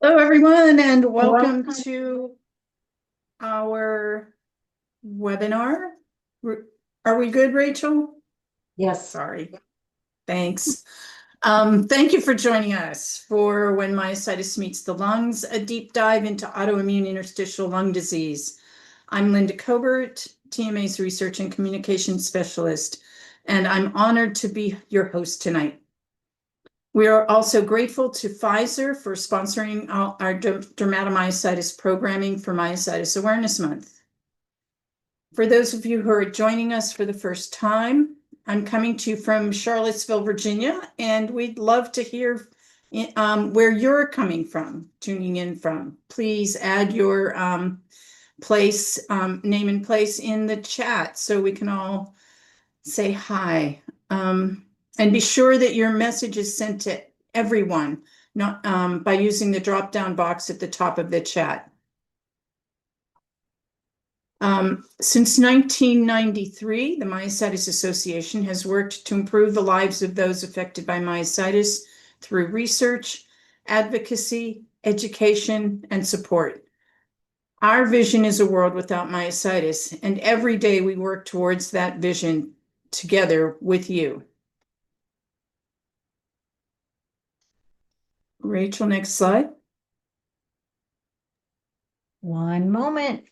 Hello, everyone, and welcome to our webinar. Are we good, Rachel? Yes. Sorry. Thanks. Thank you for joining us for When Myositis Meets the Lungs, a deep dive into autoimmune interstitial lung disease. I'm Linda Cobert, TMA's Research and Communication Specialist, and I'm honored to be your host tonight. We are also grateful to Pfizer for sponsoring our dermatomyositis programming for Myositis Awareness Month. For those of you who are joining us for the first time, I'm coming to you from Charlottesville, Virginia, and we'd love to hear where you're coming from, tuning in from. Please add your name and place in the chat so we can all say hi. And be sure that your message is sent to everyone, not by using the drop-down box at the top of the chat. Since 1993, the Myositis Association has worked to improve the lives of those affected by myositis through research, advocacy, education, and support. Our vision is a world without myositis, and every day we work towards that vision together with you. Rachel, next slide. One moment.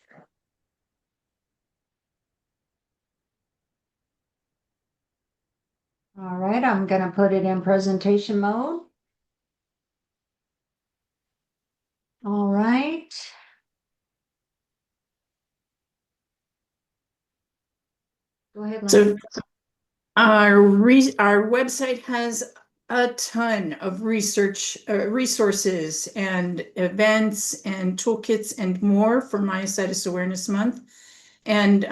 All right, I'm going to put it in presentation mode. All right. Go ahead, Linda. So our website has a ton of research resources and events and toolkits and more for Myositis Awareness Month. And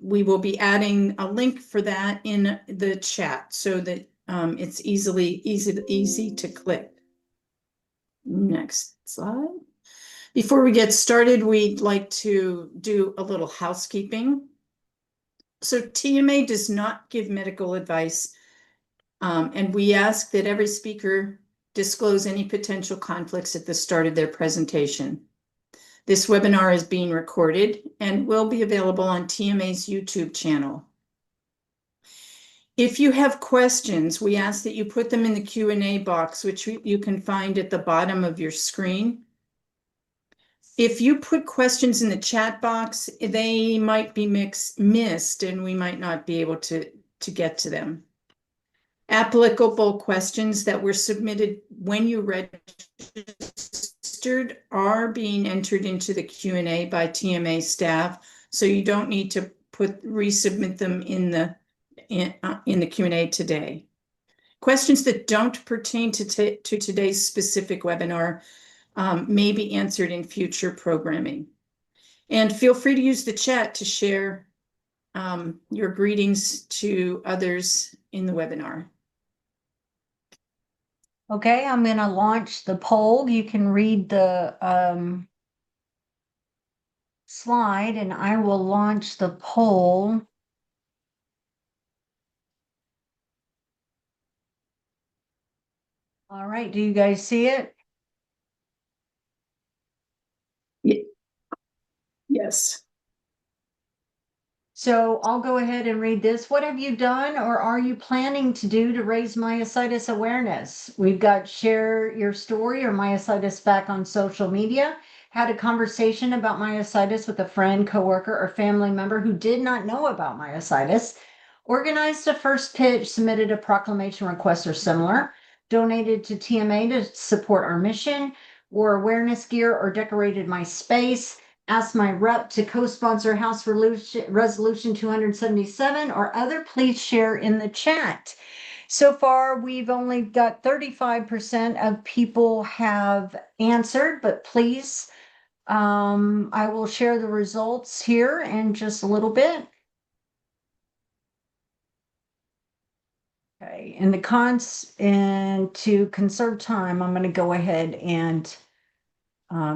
we will be adding a link for that in the chat so that it's easy to click. Next slide. Before we get started, we'd like to do a little housekeeping. So TMA does not give medical advice, and we ask that every speaker disclose any potential conflicts at the start of their presentation. This webinar is being recorded and will be available on TMA's YouTube channel. If you have questions, we ask that you put them in the Q&A box, which you can find at the bottom of your screen. If you put questions in the chat box, they might be missed and we might not be able to get to them. Applicable questions that were submitted when you registered registered are being entered into the Q&A by TMA staff, so you don't need to resubmit them in the Q&A today. Questions that don't pertain to today's specific webinar may be answered in future programming. And feel free to use the chat to share your greetings to others in the webinar. Okay, I'm going to launch the poll. You can read the slide, and I will launch the poll. All right, do you guys see it? Yes. So I'll go ahead and read this. What have you done or are you planning to do to raise myositis awareness? We've got share your story or myositis back on social media. Had a conversation about myositis with a friend, coworker, or family member who did not know about myositis. Organized a first pitch, submitted a proclamation request or similar. Donated to TMA to support our mission. Wore awareness gear or decorated my space. Ask my rep to co-sponsor House Resolution 277 or other, please share in the chat. So far, we've only got 35% of people have answered, but please, I will share the results here in just a little bit. Okay, and to conserve time, I'm going to go ahead and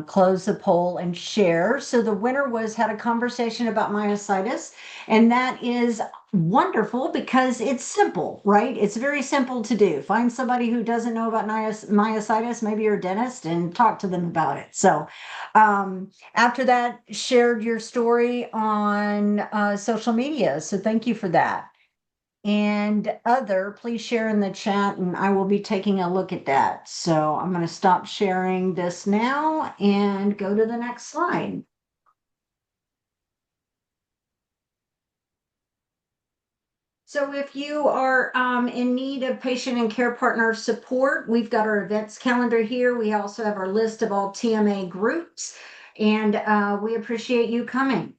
close the poll and share. So the winner had a conversation about myositis, and that is wonderful because it's simple, right? It's very simple to do. Find somebody who doesn't know about myositis, maybe your dentist, and talk to them about it. So after that, shared your story on social media. So thank you for that. And other, please share in the chat and I will be taking a look at that. So I'm going to stop sharing this now and go to the next slide. So if you are in need of patient and care partner support, we've got our events calendar here. We also have our list of all TMA groups, and we appreciate you coming.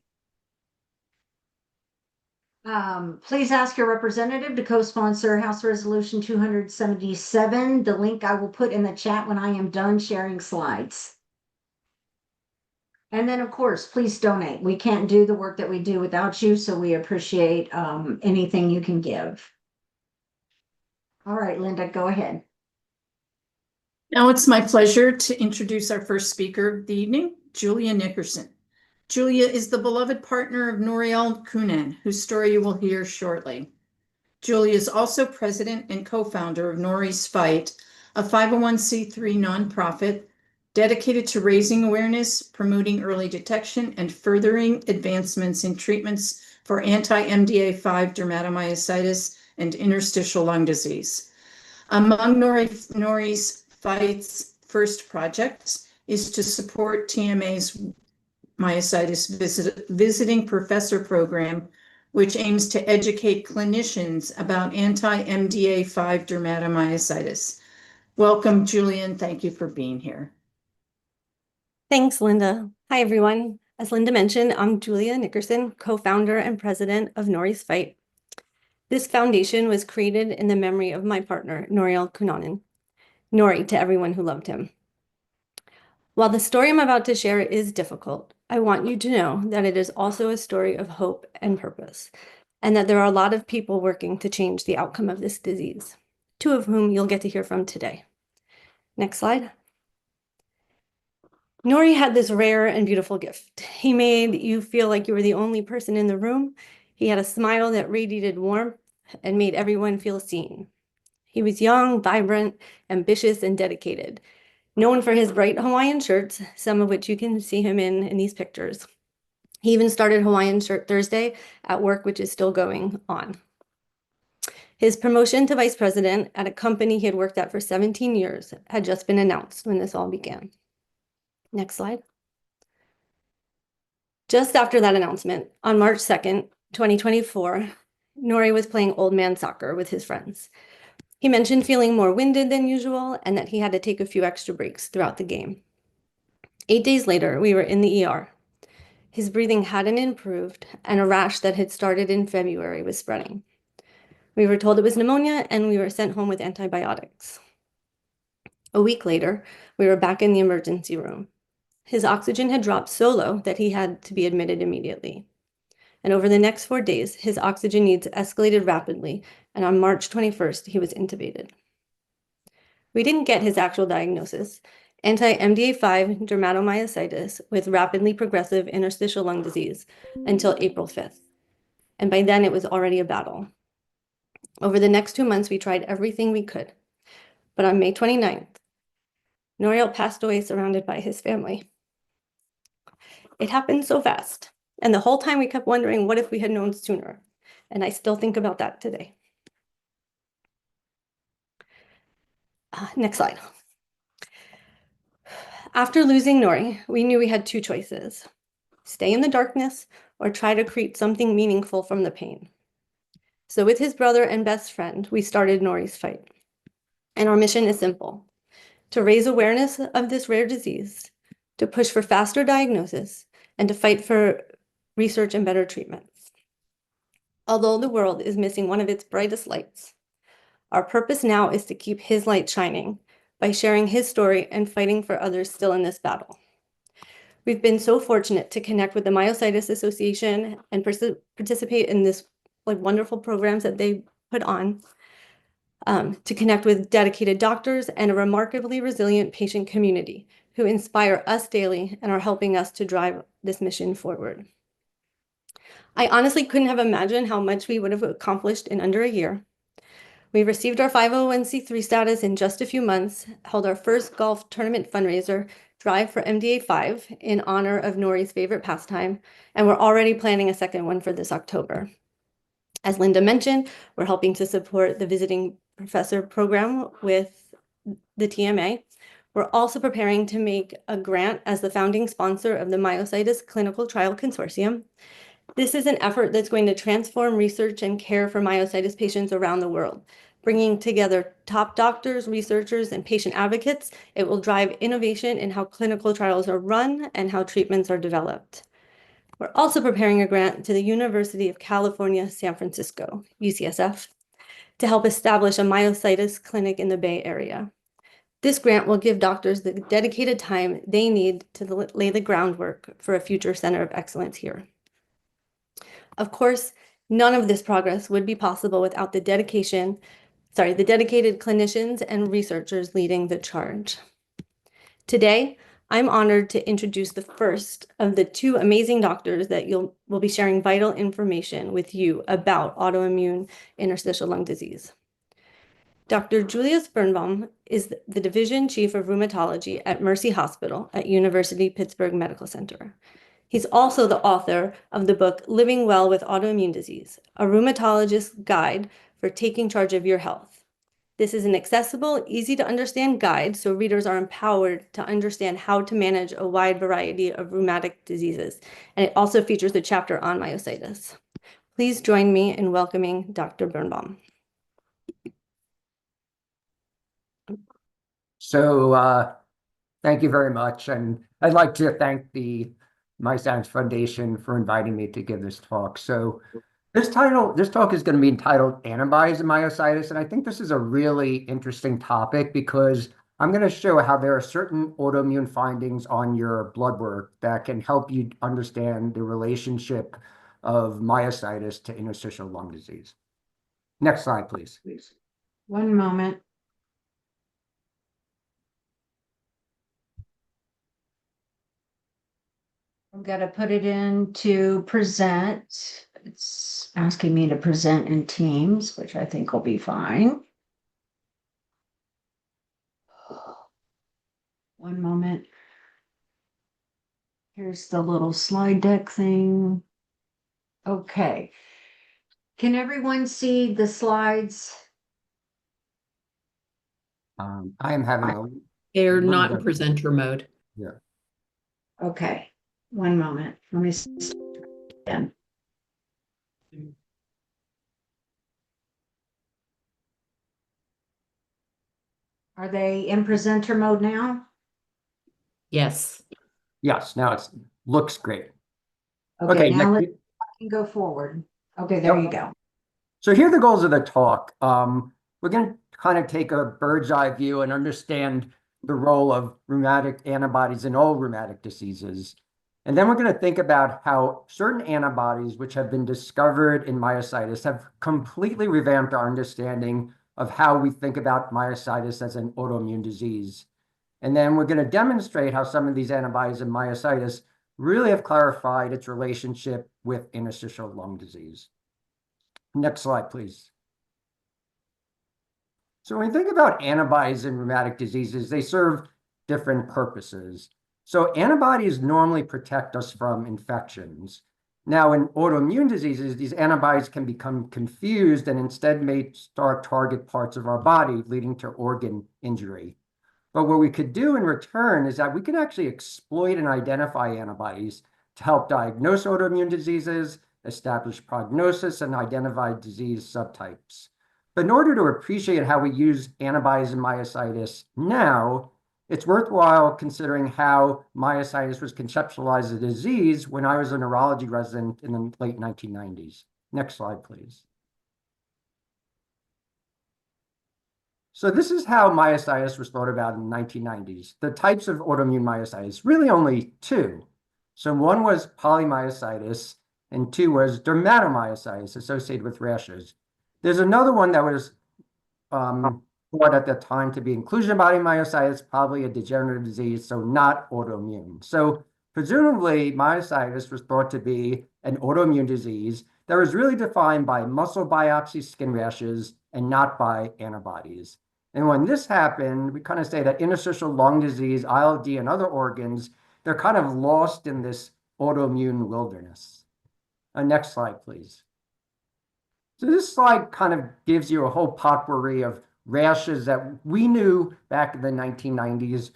Please ask your representative to co-sponsor House Resolution 277. The link I will put in the chat when I am done sharing slides. And then, of course, please donate. We can't do the work that we do without you, so we appreciate anything you can give. All right, Linda, go ahead. Now it's my pleasure to introduce our first speaker of the evening, Julia Nickerson. Julia is the beloved partner of Nori Kunen, whose story you will hear shortly. Julia is also president and co-founder of Nori's Fight, a 501c3 nonprofit dedicated to raising awareness, promoting early detection, and furthering advancements in treatments for anti-MDA5 dermatomyositis and interstitial lung disease. Among Nori's Fight's first projects is to support TMA's myositis visiting professor program, which aims to educate clinicians about anti-MDA5 dermatomyositis. Welcome, Julian. Thank you for being here. Thanks, Linda. Hi, everyone. As Linda mentioned, I'm Julia Nickerson, co-founder and president of Nori's Fight. This foundation was created in the memory of my partner, Nori Kunen. Nori to everyone who loved him. While the story I'm about to share is difficult, I want you to know that it is also a story of hope and purpose, and that there are a lot of people working to change the outcome of this disease, two of whom you'll get to hear from today. Next slide. Nori had this rare and beautiful gift. He made you feel like you were the only person in the room. He had a smile that radiated warmth and made everyone feel seen. He was young, vibrant, ambitious, and dedicated. Known for his bright Hawaiian shirts, some of which you can see him in these pictures. He even started Hawaiian Shirt Thursday at work, which is still going on. His promotion to vice president at a company he had worked at for 17 years had just been announced when this all began. Next slide. Just after that announcement, on March 2nd, 2024, Nori was playing old man soccer with his friends. He mentioned feeling more winded than usual and that he had to take a few extra breaks throughout the game. 8 days later, we were in the ER. His breathing hadn't improved, and a rash that had started in February was spreading. We were told it was pneumonia, and we were sent home with antibiotics. A week later, we were back in the emergency room. His oxygen had dropped so low that he had to be admitted immediately. And over the next 4 days, his oxygen needs escalated rapidly, and on March 21st, he was intubated. We didn't get his actual diagnosis, anti-MDA5 dermatomyositis with rapidly progressive interstitial lung disease, until April 5th. And by then, it was already a battle. Over the next 2 months, we tried everything we could. But on May 29th, Nori passed away surrounded by his family. It happened so fast. And the whole time we kept wondering, what if we had known sooner? And I still think about that today. Next slide. After losing Nori, we knew we had 2 choices: stay in the darkness or try to create something meaningful from the pain. So with his brother and best friend, we started Nori's Fight. And our mission is simple: to raise awareness of this rare disease, to push for faster diagnosis, and to fight for research and better treatments. Although the world is missing one of its brightest lights, our purpose now is to keep his light shining by sharing his story and fighting for others still in this battle. We've been so fortunate to connect with the Myositis Association and participate in this wonderful programs that they put on, to connect with dedicated doctors and a remarkably resilient patient community who inspire us daily and are helping us to drive this mission forward. I honestly couldn't have imagined how much we would have accomplished in under a year. We received our 501c3 status in just a few months, held our first golf tournament fundraiser, Drive for MDA5, in honor of Nori's favorite pastime, and we're already planning a second one for this October. As Linda mentioned, we're helping to support the visiting professor program with the TMA. We're also preparing to make a grant as the founding sponsor of the Myositis Clinical Trial Consortium. This is an effort that's going to transform research and care for myositis patients around the world. Bringing together top doctors, researchers, and patient advocates, it will drive innovation in how clinical trials are run and how treatments are developed. We're also preparing a grant to the University of California, San Francisco, UCSF, to help establish a myositis clinic in the Bay Area. This grant will give doctors the dedicated time they need to lay the groundwork for a future center of excellence here. Of course, none of this progress would be possible without the dedicated clinicians and researchers leading the charge. Today, I'm honored to introduce the first of the 2 amazing doctors that will be sharing vital information with you about autoimmune interstitial lung disease. Dr. Julius Birnbaum is the Division Chief of Rheumatology at Mercy Hospital at University Pittsburgh Medical Center. He's also the author of the book Living Well with Autoimmune Disease, a rheumatologist's guide for taking charge of your health. This is an accessible, easy to understand guide so readers are empowered to understand how to manage a wide variety of rheumatic diseases. And it also features a chapter on myositis. Please join me in welcoming Dr. Birnbaum. So thank you very much. And I'd like to thank the Myositis Foundation for inviting me to give this talk. So this talk is going to be entitled Antibodies and Myositis. And I think this is a really interesting topic because I'm going to show how there are certain autoimmune findings on your blood work that can help you understand the relationship of myositis to interstitial lung disease. Next slide, please. One moment. I've got to put it in to present. It's asking me to present in Teams, which I think will be fine. One moment. Here's the little slide deck thing. Okay. Can everyone see the slides? I am having a They're not in presenter mode. Yeah. Okay, one moment. Let me start again. Are they in presenter mode now? Yes. Yes, now it looks great. Okay, now next. let's go forward. Okay, there you go. So here are the goals of the talk. We're going to kind of take a bird's eye view and understand the role of rheumatic antibodies in all rheumatic diseases. And then we're going to think about how certain antibodies which have been discovered in myositis have completely revamped our understanding of how we think about myositis as an autoimmune disease. And then we're going to demonstrate how some of these antibodies in myositis really have clarified its relationship with interstitial lung disease. Next slide, please. So when we think about antibodies in rheumatic diseases, they serve different purposes. So antibodies normally protect us from infections. Now, in autoimmune diseases, these antibodies can become confused and instead may start target parts of our body, leading to organ injury. But what we could do in return is that we can actually exploit and identify antibodies to help diagnose autoimmune diseases, establish prognosis, and identify disease subtypes. But in order to appreciate how we use antibodies in myositis now, it's worthwhile considering how myositis was conceptualized as a disease when I was a neurology resident in the late 1990s. Next slide, please. So this is how myositis was thought about in the 1990s. The types of autoimmune myositis, really only two. So one was polymyositis, and two was dermatomyositis associated with rashes. There's another one that was thought at the time to be inclusion body myositis, probably a degenerative disease, so not autoimmune. So presumably myositis was thought to be an autoimmune disease that was really defined by muscle biopsy skin rashes and not by antibodies. And when this happened, we kind of say that interstitial lung disease, ILD, and other organs, they're kind of lost in this autoimmune wilderness. Next slide, please. So this slide kind of gives you a whole potpourri of rashes that we knew back in the 1990s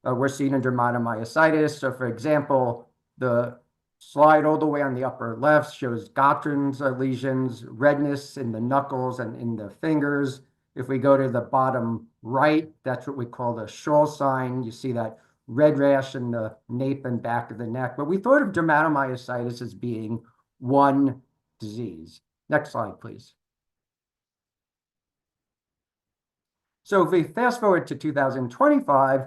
were seen in dermatomyositis. So for example, the slide all the way on the upper left shows Gottron's lesions, redness in the knuckles and in the fingers. If we go to the bottom right, that's what we call the Scholl sign. You see that red rash in the nape and back of the neck. But we thought of dermatomyositis as being one disease. Next slide, please. So if we fast forward to 2025,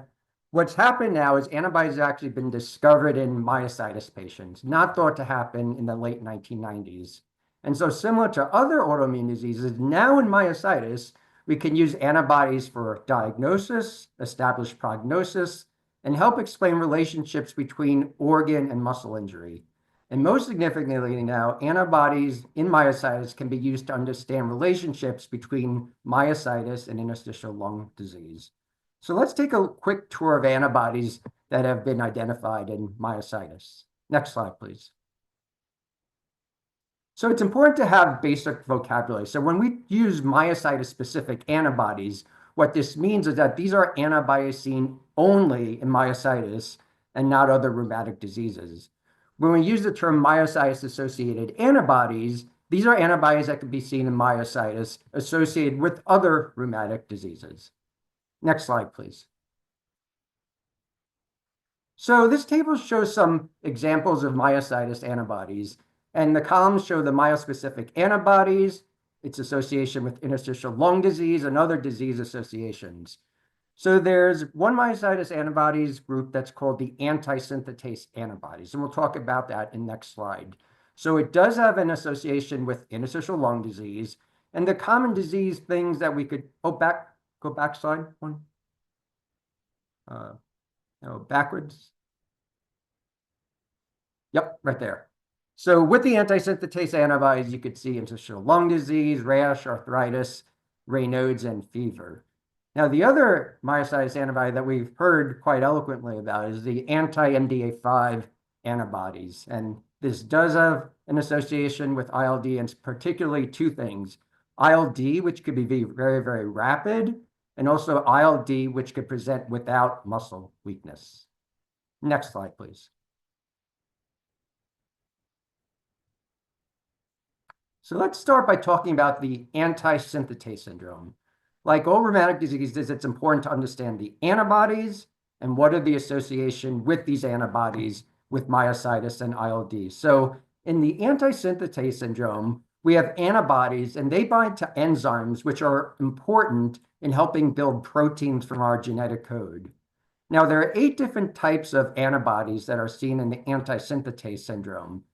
what's happened now is antibodies have actually been discovered in myositis patients, not thought to happen in the late 1990s. And so similar to other autoimmune diseases, now in myositis, we can use antibodies for diagnosis, establish prognosis, and help explain relationships between organ and muscle injury. And most significantly now, antibodies in myositis can be used to understand relationships between myositis and interstitial lung disease. So let's take a quick tour of antibodies that have been identified in myositis. Next slide, please. So it's important to have basic vocabulary. So when we use myositis-specific antibodies, what this means is that these are antibodies seen only in myositis and not other rheumatic diseases. When we use the term myositis-associated antibodies, these are antibodies that can be seen in myositis associated with other rheumatic diseases. Next slide, please. So this table shows some examples of myositis antibodies, and the columns show the myospecific antibodies, its association with interstitial lung disease, and other disease associations. So there's one myositis antibodies group that's called the anti-synthetase antibodies, and we'll talk about that in next slide. So it does have an association with interstitial lung disease, and the common disease things that we could, go back slide one. No, backwards. Yep, right there. So with the anti-synthetase antibodies, you could see interstitial lung disease, rash, arthritis, Raynaud's, and fever. Now, the other myositis antibody that we've heard quite eloquently about is the anti-MDA5 antibodies. And this does have an association with ILD, and particularly two things. ILD, which could be very, very rapid, and also ILD, which could present without muscle weakness. Next slide, please. So let's start by talking about the anti-synthetase syndrome. Like all rheumatic diseases, it's important to understand the antibodies and what are the association with these antibodies with myositis and ILD. So in the anti-synthetase syndrome, we have antibodies, and they bind to enzymes, which are important in helping build proteins from our genetic code. Now, there are 8 different types of antibodies that are seen in the anti-synthetase syndrome.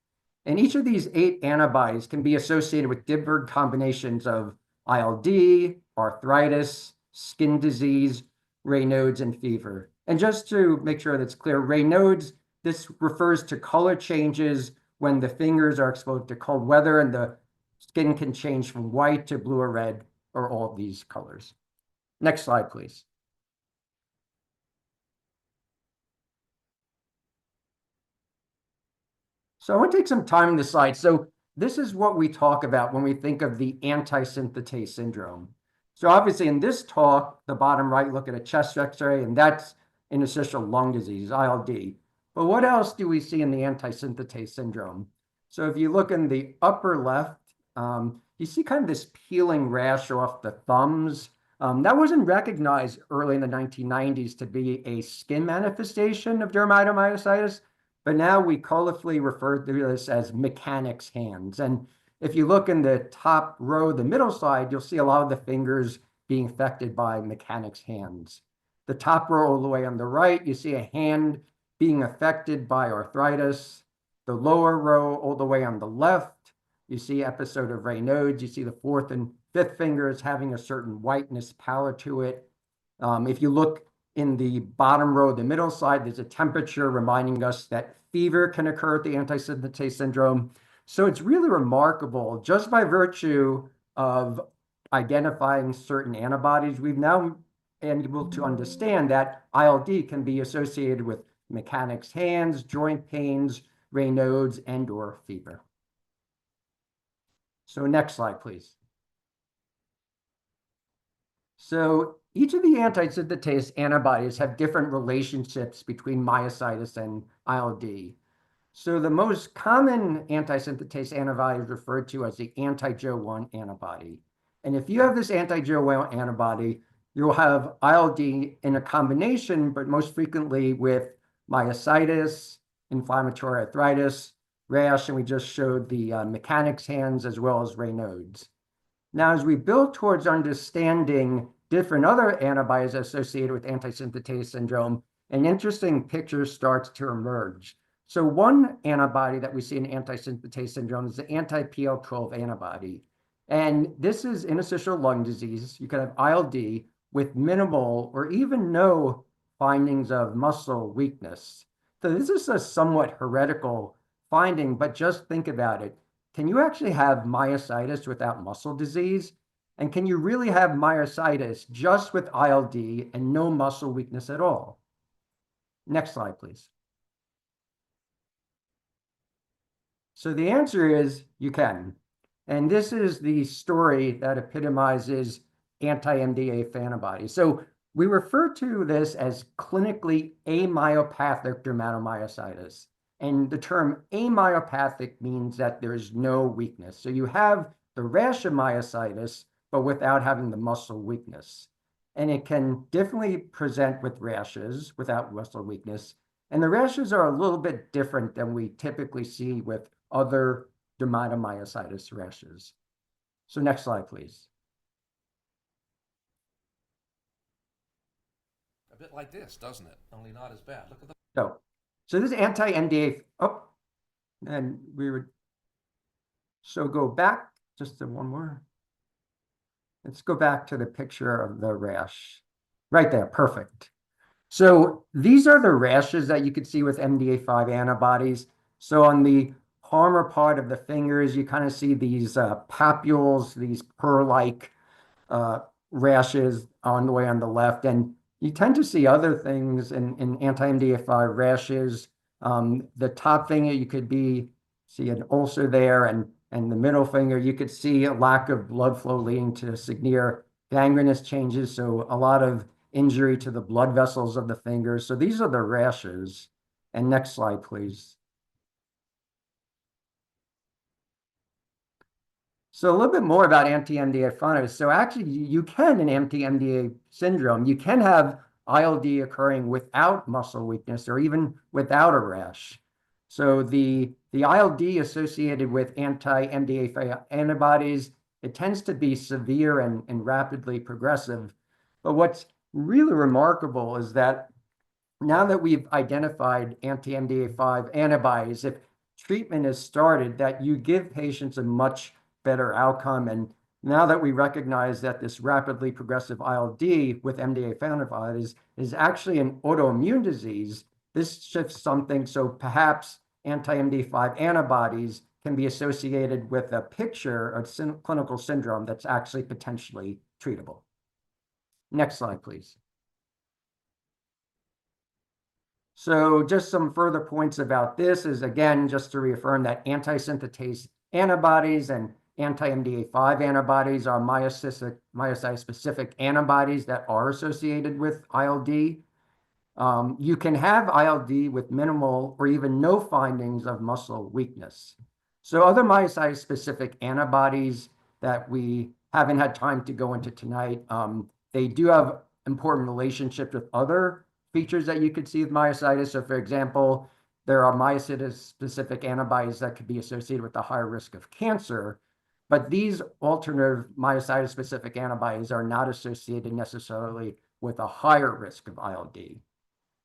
And each of these 8 antibodies can be associated with different combinations of ILD, arthritis, skin disease, Raynaud's, and fever. And just to make sure that's clear, Raynaud's, this refers to color changes when the fingers are exposed to cold weather, and the skin can change from white to blue or red, or all of these colors. Next slide, please. So I want to take some time in this slide. So this is what we talk about when we think of the anti-synthetase syndrome. So obviously in this talk, the bottom right, look at a chest x-ray, and that's interstitial lung disease, ILD. But what else do we see in the anti-synthetase syndrome? So if you look in the upper left, you see kind of this peeling rash off the thumbs. That wasn't recognized early in the 1990s to be a skin manifestation of dermatomyositis, but now we colorfully refer to this as mechanic's hands. And if you look in the top row, the middle side, you'll see a lot of the fingers being affected by mechanic's hands. The top row all the way on the right, you see a hand being affected by arthritis. The lower row all the way on the left, you see episode of Raynaud's. You see the 4th and 5th fingers having a certain whiteness pallor to it. If you look in the bottom row, the middle side, there's a temperature reminding us that fever can occur at the anti-synthetase syndrome. So it's really remarkable, just by virtue of identifying certain antibodies, we've now been able to understand that ILD can be associated with mechanic's hands, joint pains, Raynaud's, and/or fever. So next slide, please. So each of the anti-synthetase antibodies have different relationships between myositis and ILD. So the most common anti-synthetase antibody is referred to as the anti-Jo1 antibody. And if you have this anti-Jo1 antibody, you'll have ILD in a combination, but most frequently with myositis, inflammatory arthritis, rash, and we just showed the mechanic's hands as well as Raynaud's. Now, as we build towards understanding different other antibodies associated with anti-synthetase syndrome, an interesting picture starts to emerge. So one antibody that we see in anti-synthetase syndrome is the anti-PL12 antibody. And this is interstitial lung disease. You can have ILD with minimal or even no findings of muscle weakness. So this is a somewhat heretical finding, but just think about it. Can you actually have myositis without muscle disease? And can you really have myositis just with ILD and no muscle weakness at all? Next slide, please. So the answer is you can. And this is the story that epitomizes anti-MDA antibodies. So we refer to this as clinically amyopathic dermatomyositis. And the term amyopathic means that there is no weakness. So you have the rash of myositis, but without having the muscle weakness. And it can definitely present with rashes without muscle weakness. And the rashes are a little bit different than we typically see with other dermatomyositis rashes. So next slide, please. A bit like this, doesn't it? Only not as bad. Look at the... So this anti-MDA, and we would, so go back just to one more. Let's go back to the picture of the rash. Right there, perfect. So these are the rashes that you could see with MDA5 antibodies. So on the palmar part of the fingers, you kind of see these papules, these pearl-like rashes on the way on the left. And you tend to see other things in anti-MDA5 rashes. The top finger, you could see an ulcer there, and the middle finger, you could see a lack of blood flow leading to severe gangrenous changes. So a lot of injury to the blood vessels of the fingers. So these are the rashes. And next slide, please. So a little bit more about anti-MDA antibodies. So actually, you can, in anti-MDA syndrome, you can have ILD occurring without muscle weakness or even without a rash. So the ILD associated with anti-MDA antibodies, it tends to be severe and rapidly progressive. But what's really remarkable is that now that we've identified anti-MDA5 antibodies, if treatment is started, that you give patients a much better outcome. And now that we recognize that this rapidly progressive ILD with MDA5 antibodies is actually an autoimmune disease, this shifts something. So perhaps anti-MDA5 antibodies can be associated with a picture of clinical syndrome that's actually potentially treatable. Next slide, please. So just some further points about this is, again, just to reaffirm that anti-synthetase antibodies and anti-MDA5 antibodies are myositis-specific antibodies that are associated with ILD. You can have ILD with minimal or even no findings of muscle weakness. So other myositis-specific antibodies that we haven't had time to go into tonight, they do have important relationships with other features that you could see with myositis. So for example, there are myositis-specific antibodies that could be associated with a higher risk of cancer, but these alternative myositis-specific antibodies are not associated necessarily with a higher risk of ILD.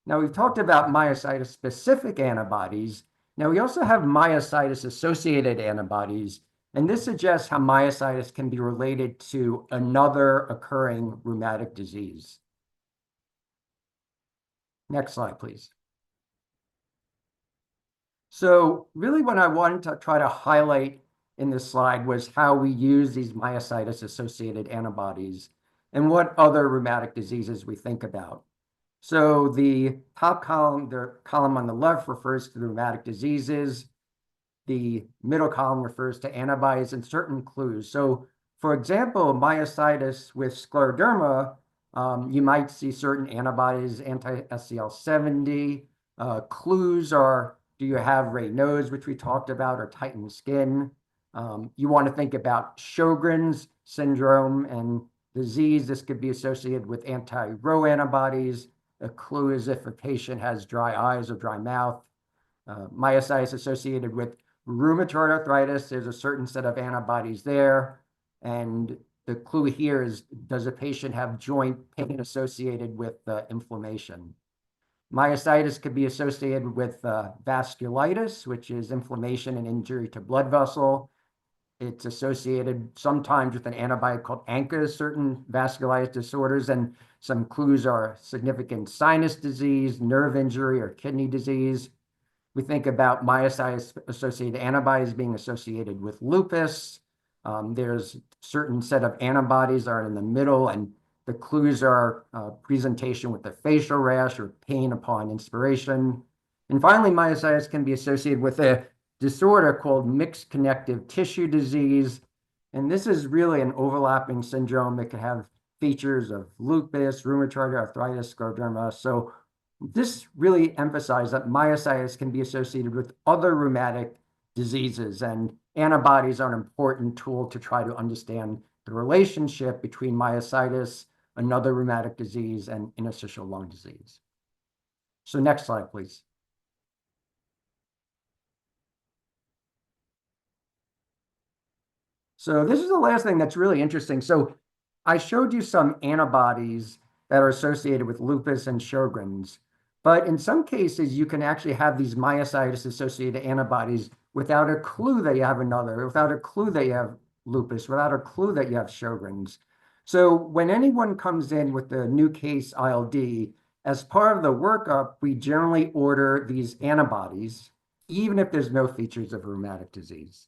Now, we've talked about myositis-specific antibodies. Now, we also have myositis-associated antibodies, and this suggests how myositis can be related to another occurring rheumatic disease. Next slide, please. So really what I wanted to try to highlight in this slide was how we use these myositis-associated antibodies and what other rheumatic diseases we think about. So the top column, the column on the left refers to the rheumatic diseases. The middle column refers to antibodies and certain clues. So for example, myositis with scleroderma, you might see certain antibodies, anti-SCL70. Clues are, do you have Raynaud's, which we talked about, or tightened skin? You want to think about Sjogren's syndrome and disease. This could be associated with anti-Ro antibodies. A clue is if a patient has dry eyes or dry mouth. Myositis associated with rheumatoid arthritis, there's a certain set of antibodies there. And the clue here is, does a patient have joint pain associated with inflammation? Myositis could be associated with vasculitis, which is inflammation and injury to blood vessel. It's associated sometimes with an antibody called ANCA, certain vasculitis disorders, and some clues are significant sinus disease, nerve injury, or kidney disease. We think about myositis-associated antibodies being associated with lupus. There's a certain set of antibodies are in the middle, and the clues are presentation with a facial rash or pain upon inspiration. And finally, myositis can be associated with a disorder called mixed connective tissue disease. And this is really an overlapping syndrome that can have features of lupus, rheumatoid arthritis, scleroderma. So this really emphasized that myositis can be associated with other rheumatic diseases, and antibodies are an important tool to try to understand the relationship between myositis, another rheumatic disease, and interstitial lung disease. So next slide, please. So this is the last thing that's really interesting. So I showed you some antibodies that are associated with lupus and Sjogren's, but in some cases, you can actually have these myositis-associated antibodies without a clue that you have another, without a clue that you have lupus, without a clue that you have Sjogren's. So when anyone comes in with a new case ILD, as part of the workup, we generally order these antibodies, even if there's no features of rheumatic disease.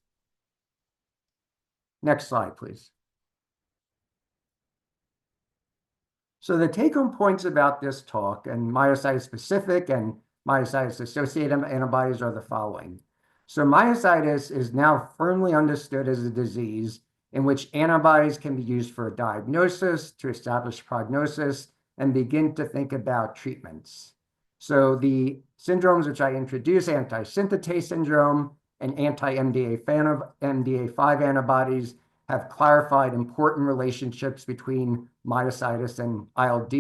Next slide, please. So the take-home points about this talk and myositis-specific and myositis-associated antibodies are the following. So myositis is now firmly understood as a disease in which antibodies can be used for a diagnosis, to establish prognosis, and begin to think about treatments. So the syndromes which I introduced, anti-synthetase syndrome and anti-MDA5 antibodies, have clarified important relationships between myositis and ILD.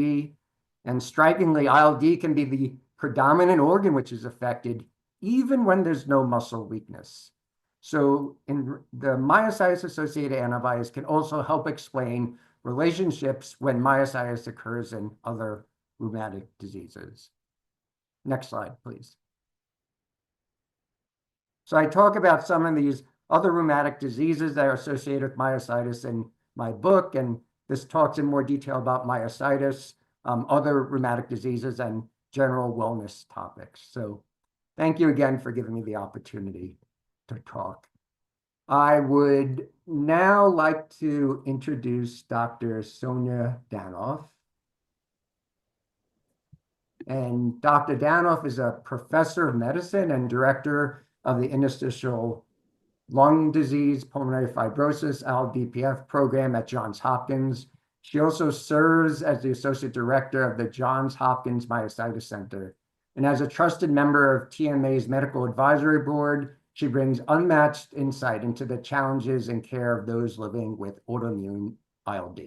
And strikingly, ILD can be the predominant organ which is affected, even when there's no muscle weakness. So the myositis-associated antibodies can also help explain relationships when myositis occurs in other rheumatic diseases. Next slide, please. So I talk about some of these other rheumatic diseases that are associated with myositis in my book, and this talks in more detail about myositis, other rheumatic diseases, and general wellness topics. So thank you again for giving me the opportunity to talk. I would now like to introduce Dr. Sonye Danoff. And Dr. Danoff is a professor of medicine and director of the Interstitial Lung Disease, Pulmonary Fibrosis, ILD-PF program at Johns Hopkins. She also serves as the associate director of the Johns Hopkins Myositis Center. And as a trusted member of TMA's medical advisory board, she brings unmatched insight into the challenges and care of those living with autoimmune ILD.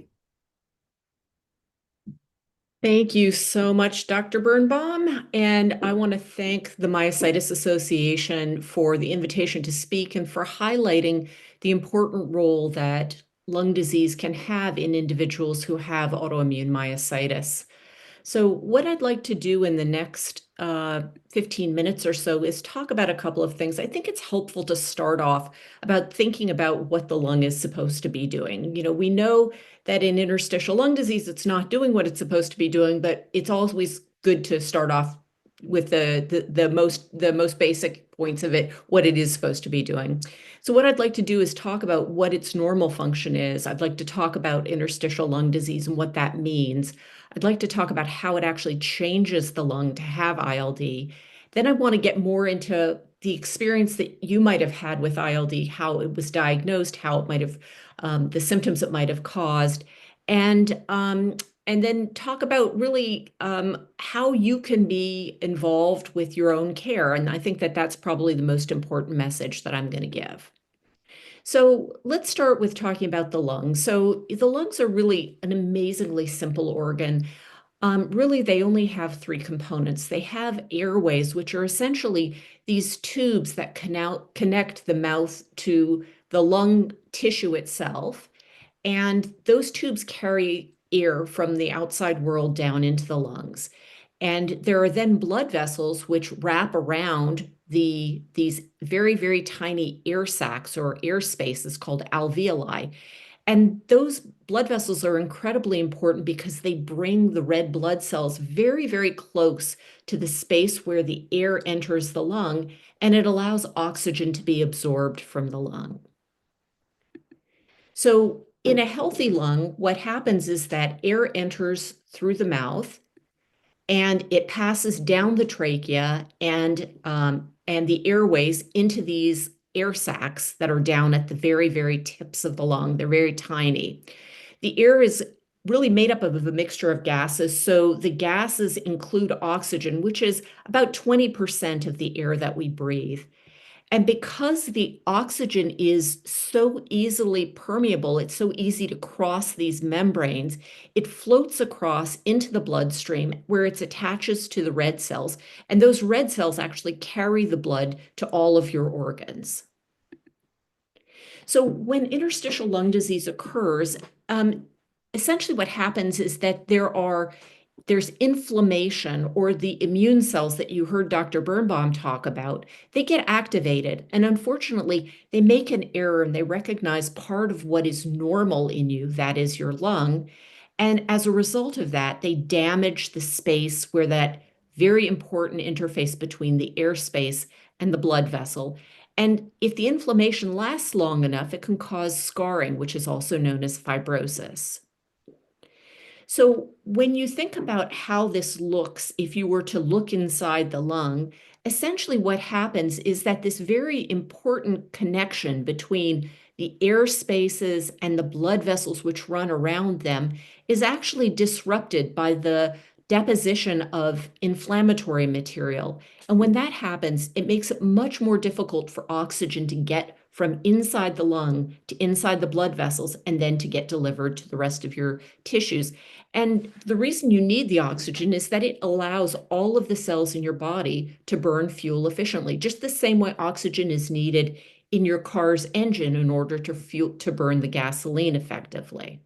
Thank you so much, Dr. Birnbaum. And I want to thank the Myositis Association for the invitation to speak and for highlighting the important role that lung disease can have in individuals who have autoimmune myositis. So what I'd like to do in the next 15 minutes or so is talk about a couple of things. I think it's helpful to start off about thinking about what the lung is supposed to be doing. You know, we know that in interstitial lung disease, it's not doing what it's supposed to be doing, but it's always good to start off with the most basic points of it, what it is supposed to be doing. So what I'd like to do is talk about what its normal function is. I'd like to talk about interstitial lung disease and what that means. I'd like to talk about how it actually changes the lung to have ILD. Then I want to get more into the experience that you might have had with ILD, how it was diagnosed, how it might have, the symptoms it might have caused, and then talk about really how you can be involved with your own care. And I think that that's probably the most important message that I'm going to give. So let's start with talking about the lungs. So the lungs are really an amazingly simple organ. Really, they only have three components. They have airways, which are essentially these tubes that connect the mouth to the lung tissue itself. And those tubes carry air from the outside world down into the lungs. And there are then blood vessels which wrap around these very, very tiny air sacs or air spaces called alveoli. And those blood vessels are incredibly important because they bring the red blood cells very, very close to the space where the air enters the lung, and it allows oxygen to be absorbed from the lung. So in a healthy lung, what happens is that air enters through the mouth and it passes down the trachea and the airways into these air sacs that are down at the very, very tips of the lung. They're very tiny. The air is really made up of a mixture of gases. So the gases include oxygen, which is about 20% of the air that we breathe. And because the oxygen is so easily permeable, it's so easy to cross these membranes, it floats across into the bloodstream where it attaches to the red cells. And those red cells actually carry the blood to all of your organs. So when interstitial lung disease occurs, essentially what happens is that there's inflammation, or the immune cells that you heard Dr. Birnbaum talk about, they get activated. And unfortunately, they make an error and they recognize part of what is normal in you, that is your lung. And as a result of that, they damage the space where that very important interface between the air space and the blood vessel. And if the inflammation lasts long enough, it can cause scarring, which is also known as fibrosis. So when you think about how this looks, if you were to look inside the lung, essentially what happens is that this very important connection between the air spaces and the blood vessels which run around them is actually disrupted by the deposition of inflammatory material. And when that happens, it makes it much more difficult for oxygen to get from inside the lung to inside the blood vessels and then to get delivered to the rest of your tissues. And the reason you need the oxygen is that it allows all of the cells in your body to burn fuel efficiently, just the same way oxygen is needed in your car's engine in order to burn the gasoline effectively.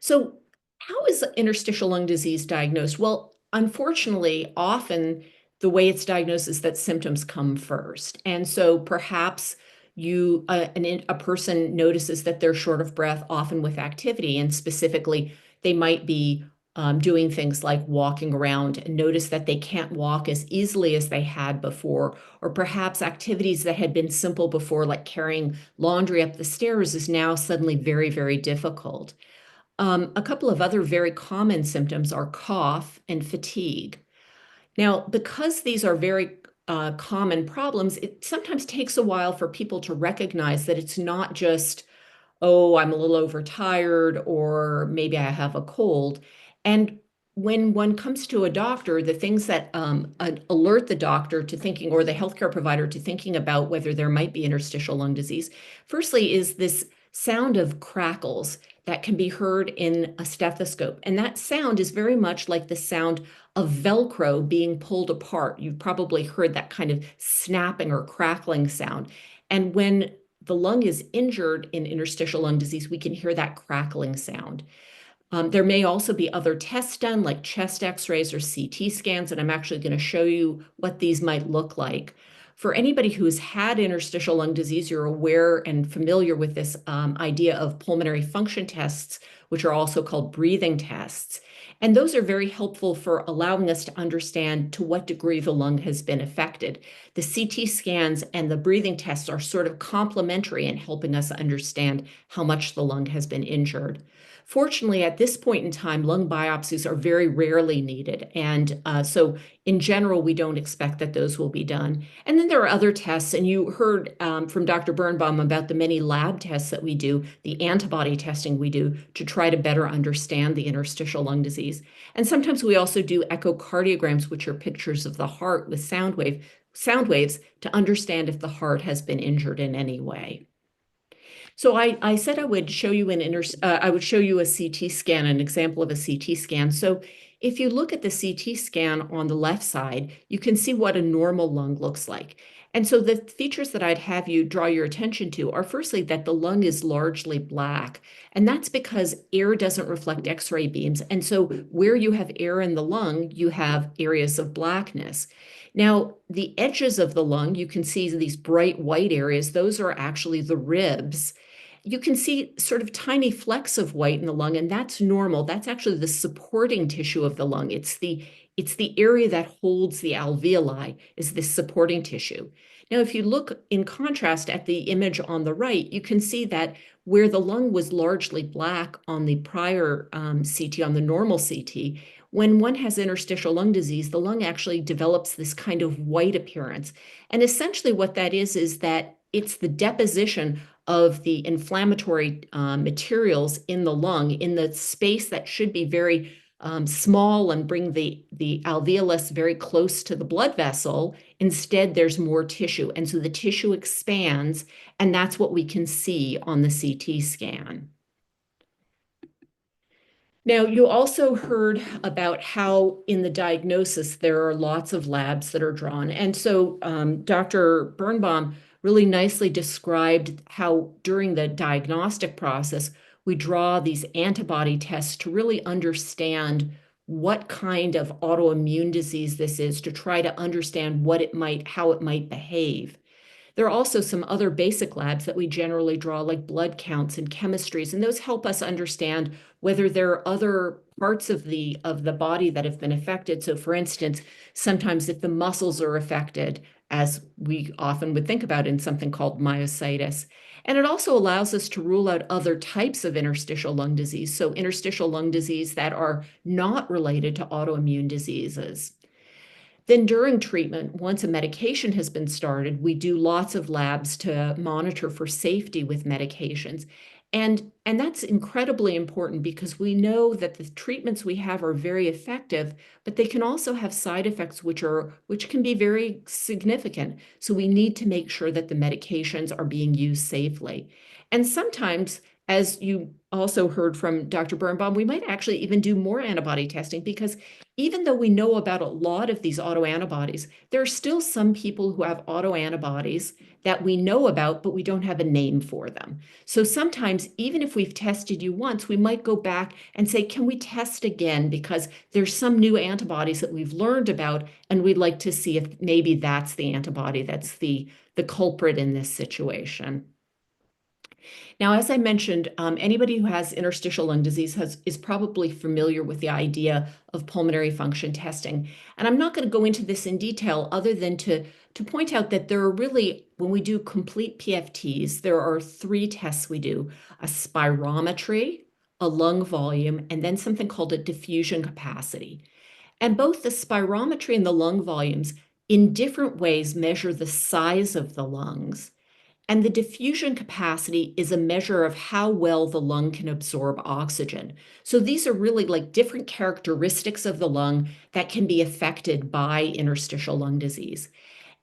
So how is interstitial lung disease diagnosed? Well, unfortunately, often the way it's diagnosed is that symptoms come first. And so perhaps a person notices that they're short of breath, often with activity, and specifically they might be doing things like walking around and notice that they can't walk as easily as they had before, or perhaps activities that had been simple before, like carrying laundry up the stairs, is now suddenly very, very difficult. A couple of other very common symptoms are cough and fatigue. Now, because these are very common problems, it sometimes takes a while for people to recognize that it's not just, oh, I'm a little overtired, or maybe I have a cold. And when one comes to a doctor, the things that alert the doctor to thinking, or the healthcare provider to thinking about whether there might be interstitial lung disease, firstly is this sound of crackles that can be heard in a stethoscope. And that sound is very much like the sound of Velcro being pulled apart. You've probably heard that kind of snapping or crackling sound. And when the lung is injured in interstitial lung disease, we can hear that crackling sound. There may also be other tests done, like chest x-rays or CT scans, and I'm actually going to show you what these might look like. For anybody who's had interstitial lung disease, you're aware and familiar with this idea of pulmonary function tests, which are also called breathing tests. And those are very helpful for allowing us to understand to what degree the lung has been affected. The CT scans and the breathing tests are sort of complementary in helping us understand how much the lung has been injured. Fortunately, at this point in time, lung biopsies are very rarely needed. And so in general, we don't expect that those will be done. And then there are other tests, and you heard from Dr. Birnbaum about the many lab tests that we do, the antibody testing we do to try to better understand the interstitial lung disease. And sometimes we also do echocardiograms, which are pictures of the heart with sound waves to understand if the heart has been injured in any way. So I said I would show you a CT scan, an example of a CT scan. So if you look at the CT scan on the left side, you can see what a normal lung looks like. And so the features that I'd have you draw your attention to are firstly that the lung is largely black, and that's because air doesn't reflect X-ray beams. And so where you have air in the lung, you have areas of blackness. Now, the edges of the lung, you can see these bright white areas, those are actually the ribs. You can see sort of tiny flecks of white in the lung, and that's normal. That's actually the supporting tissue of the lung. It's the area that holds the alveoli, is this supporting tissue. Now, if you look in contrast at the image on the right, you can see that where the lung was largely black on the prior CT, on the normal CT, when one has interstitial lung disease, the lung actually develops this kind of white appearance. And essentially what that is that it's the deposition of the inflammatory materials in the lung in the space that should be very small and bring the alveolus very close to the blood vessel. Instead, there's more tissue. And so the tissue expands, and that's what we can see on the CT scan. Now, you also heard about how in the diagnosis, there are lots of labs that are drawn. And so Dr. Birnbaum really nicely described how during the diagnostic process, we draw these antibody tests to really understand what kind of autoimmune disease this is, to try to understand how it might behave. There are also some other basic labs that we generally draw, like blood counts and chemistries, and those help us understand whether there are other parts of the body that have been affected. So for instance, sometimes if the muscles are affected, as we often would think about in something called myositis. And it also allows us to rule out other types of interstitial lung disease, so interstitial lung disease that are not related to autoimmune diseases. Then during treatment, once a medication has been started, we do lots of labs to monitor for safety with medications. And that's incredibly important because we know that the treatments we have are very effective, but they can also have side effects which can be very significant. So we need to make sure that the medications are being used safely. And sometimes, as you also heard from Dr. Birnbaum, we might actually even do more antibody testing because even though we know about a lot of these autoantibodies, there are still some people who have autoantibodies that we know about, but we don't have a name for them. So sometimes, even if we've tested you once, we might go back and say, can we test again? Because there's some new antibodies that we've learned about, and we'd like to see if maybe that's the antibody that's the culprit in this situation. Now, as I mentioned, anybody who has interstitial lung disease is probably familiar with the idea of pulmonary function testing. And I'm not going to go into this in detail other than to point out that there are really, when we do complete PFTs, there are 3 tests we do: a spirometry, a lung volume, and then something called a diffusion capacity. And both the spirometry and the lung volumes in different ways measure the size of the lungs. And the diffusion capacity is a measure of how well the lung can absorb oxygen. So these are really like different characteristics of the lung that can be affected by interstitial lung disease.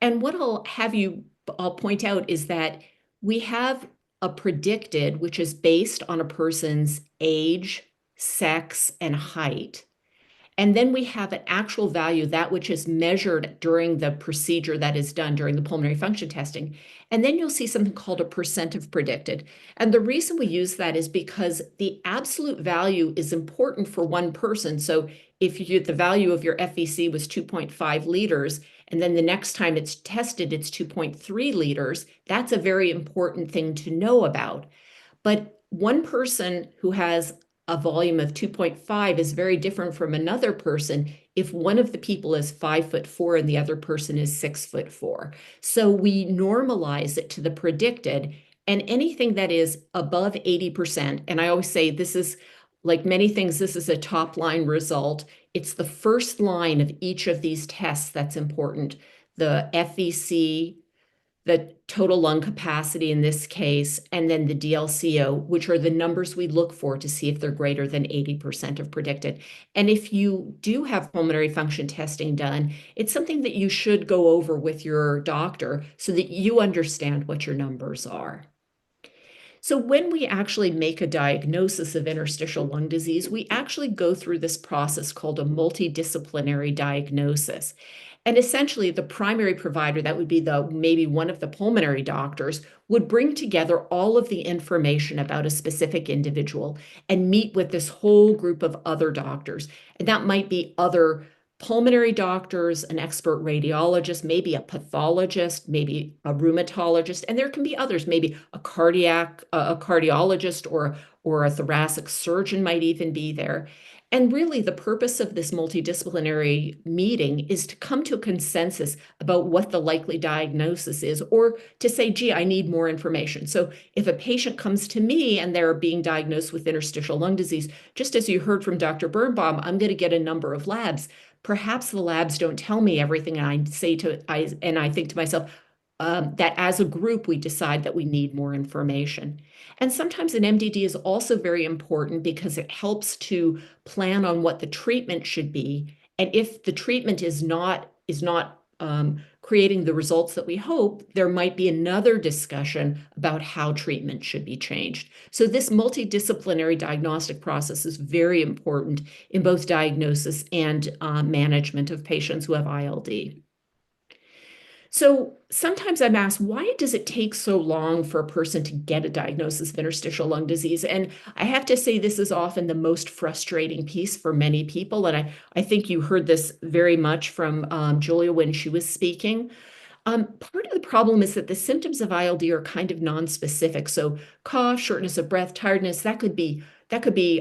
And what I'll point out is that we have a predicted, which is based on a person's age, sex, and height. And then we have an actual value, that which is measured during the procedure that is done during the pulmonary function testing. And then you'll see something called a percent of predicted. And the reason we use that is because the absolute value is important for one person. So if the value of your FVC was 2.5 liters, and then the next time it's tested, it's 2.3 liters, that's a very important thing to know about. But one person who has a volume of 2.5 is very different from another person if one of the people is 5'4" and the other person is 6'4". So we normalize it to the predicted, and anything that is above 80%, and I always say this is, like many things, this is a top line result. It's the first line of each of these tests that's important. The FVC, the total lung capacity in this case, and then the DLCO, which are the numbers we look for to see if they're greater than 80% of predicted. And if you do have pulmonary function testing done, it's something that you should go over with your doctor so that you understand what your numbers are. So when we actually make a diagnosis of interstitial lung disease, we actually go through this process called a multidisciplinary diagnosis. And essentially, the primary provider, that would be maybe one of the pulmonary doctors, would bring together all of the information about a specific individual and meet with this whole group of other doctors. And that might be other pulmonary doctors, an expert radiologist, maybe a pathologist, maybe a rheumatologist, and there can be others, maybe a cardiologist or a thoracic surgeon might even be there. And really, the purpose of this multidisciplinary meeting is to come to a consensus about what the likely diagnosis is, or to say, gee, I need more information. So if a patient comes to me and they're being diagnosed with interstitial lung disease, just as you heard from Dr. Birnbaum, I'm going to get a number of labs. Perhaps the labs don't tell me everything, and I think to myself, that as a group, we decide that we need more information. And sometimes an MDD is also very important because it helps to plan on what the treatment should be. And if the treatment is not creating the results that we hope, there might be another discussion about how treatment should be changed. So this multidisciplinary diagnostic process is very important in both diagnosis and management of patients who have ILD. So sometimes I'm asked, why does it take so long for a person to get a diagnosis of interstitial lung disease? And I have to say, this is often the most frustrating piece for many people. And I think you heard this very much from Julia when she was speaking. Part of the problem is that the symptoms of ILD are kind of nonspecific. So cough, shortness of breath, tiredness, that could be